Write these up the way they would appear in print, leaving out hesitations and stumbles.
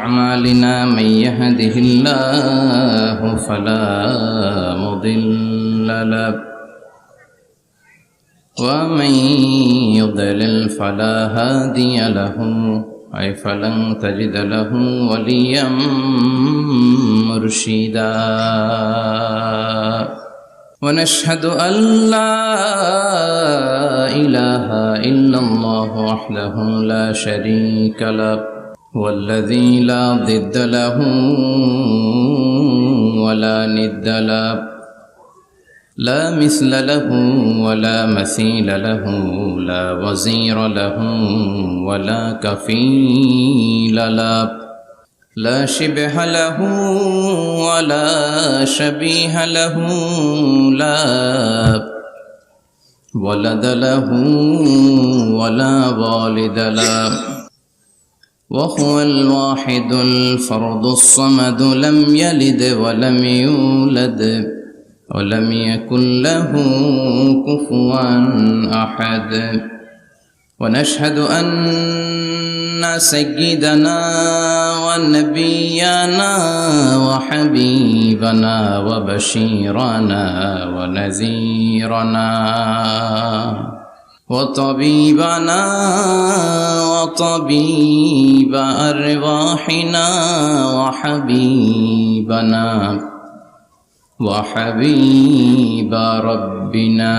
أعمالنا من يهده الله فلا مضل له ومن يضلل فلا هادي له أي فلن تجد له وليا مرشدا ونشهد أن لا إله إلا الله وحده لا شريك له والذي لا ضد له ولا ند له لا مثل له ولا مثيل له لا وزير له ولا كفيل له لا شبه له ولا شبيه له لا ولد له ولا والد له وهو الواحد الفرد الصمد لم يلد ولم يولد ولم يكن له كفوا أحد ونشهد أن سيدنا ونبينا وحبيبنا وبشيرنا ونذيرنا وطبيبنا وطبيب أرواحنا وحبيبنا وحبيب ربنا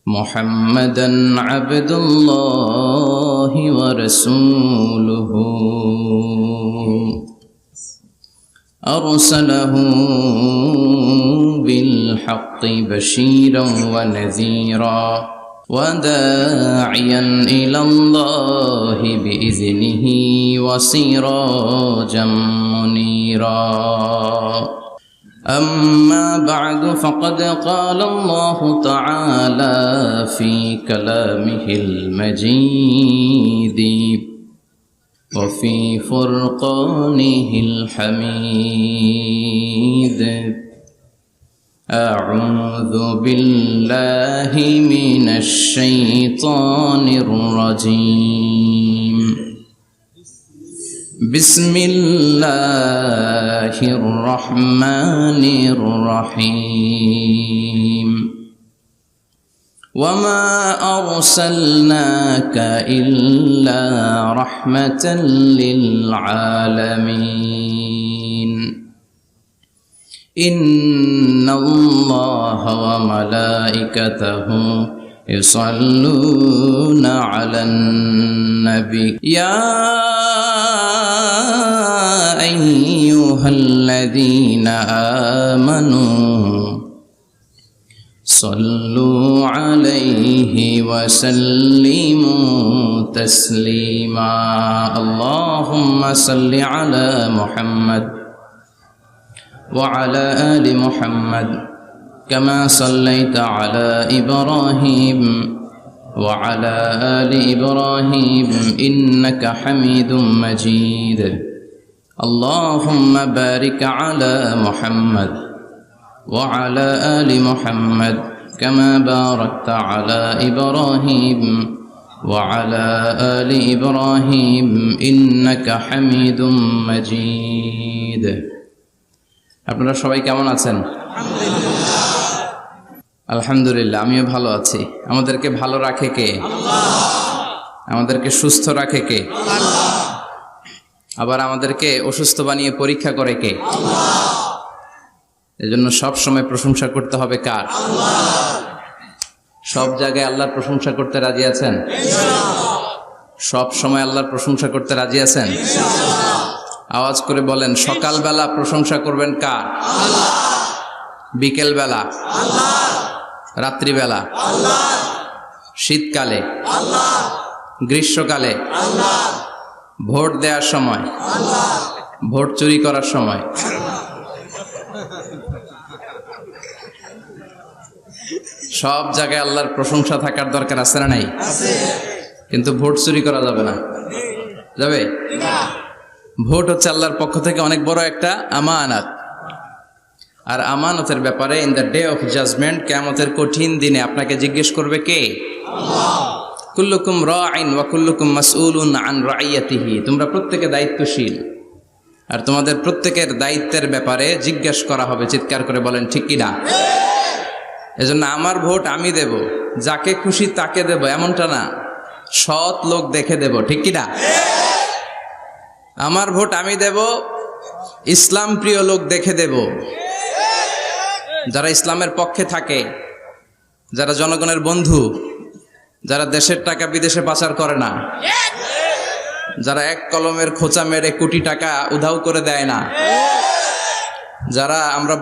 محمدا عبد الله ورسوله أرسله بالحق بشيرا ونذيرا وداعيا إلى الله بإذنه وسراجا منيرا أما بعد فقد قال الله تعالى في كلامه المجيد وفي فرقانه الحميد أعوذ بالله من الشيطان الرجيم بسم الله الرحمن الرحيم وما أرسلناك إلا رحمة للعالمين إن الله وملائكته يصلون على النبي يا أيها الذين آمنوا صلوا عليه وسلموا تسليما اللهم صل على محمد وعلى آل محمد كما صليت على إبراهيم وعلى آل إبراهيم إنك حميد مجيد اللهم بارك على محمد وعلى آل محمد كما باركت على إبراهيم وعلى آل إبراهيم إنك حميد مجيد আপনারা সবাই কেমন আছেন? আলহামদুলিল্লাহ, আমিও ভালো আছি। আমাদেরকে ভালো রাখে কে? আমাদেরকে সুস্থ রাখে কে? আবার আমাদেরকে অসুস্থ বানিয়ে পরীক্ষা করে কে? এজন্য সব সময় প্রশংসা করতে হবে কার? সব জায়গায় আল্লাহর প্রশংসা করতে রাজি আছেন? সব সময় আল্লাহর প্রশংসা করতে রাজি আছেন? আওয়াজ করে বলেন, সকালবেলা প্রশংসা করবেন কার? বিকেলবেলা? রাত্রিবেলা? শীতকালে? গ্রীষ্মকালে? ভোট দেওয়ার সময়? ভোট চুরি করার সময়? সব জায়গায় আল্লাহর প্রশংসা থাকার দরকার আছে না নাই? কিন্তু ভোট চুরি করা যাবে না। যাবে? ভোট হচ্ছে আল্লাহর পক্ষ থেকে অনেক বড় একটা আমানত। আর আমানতের ব্যাপারে in the day of judgement, কিয়ামতের কঠিন দিনে আপনাকে জিজ্ঞেস করবে কে? আল্লাহ। কুল্লুকুম রাইন ওয়া কুল্লুকুম মাসউলুন আন রাইয়াতিহি, তোমরা প্রত্যেকে দায়িত্বশীল আর তোমাদের প্রত্যেকের দায়িত্বের ব্যাপারে জিজ্ঞেস করা হবে। চিৎকার করে বলেন ঠিক কিনা? এজন্য আমার ভোট আমি দেব, যাকে খুশি তাকে দেব এমনটা না, সৎ লোক দেখে দেব। ঠিক কিনা? আমার ভোট আমি দেব, ইসলাম প্রিয় লোক দেখে দেব, যারা ইসলামের পক্ষে থাকে, যারা জনগণের বন্ধু, যারা দেশের টাকা বিদেশে পাচার করে না, যারা এক কলমের খোঁচা মেরে কোটি টাকা উধাও করে দেয় না, যারা আমরা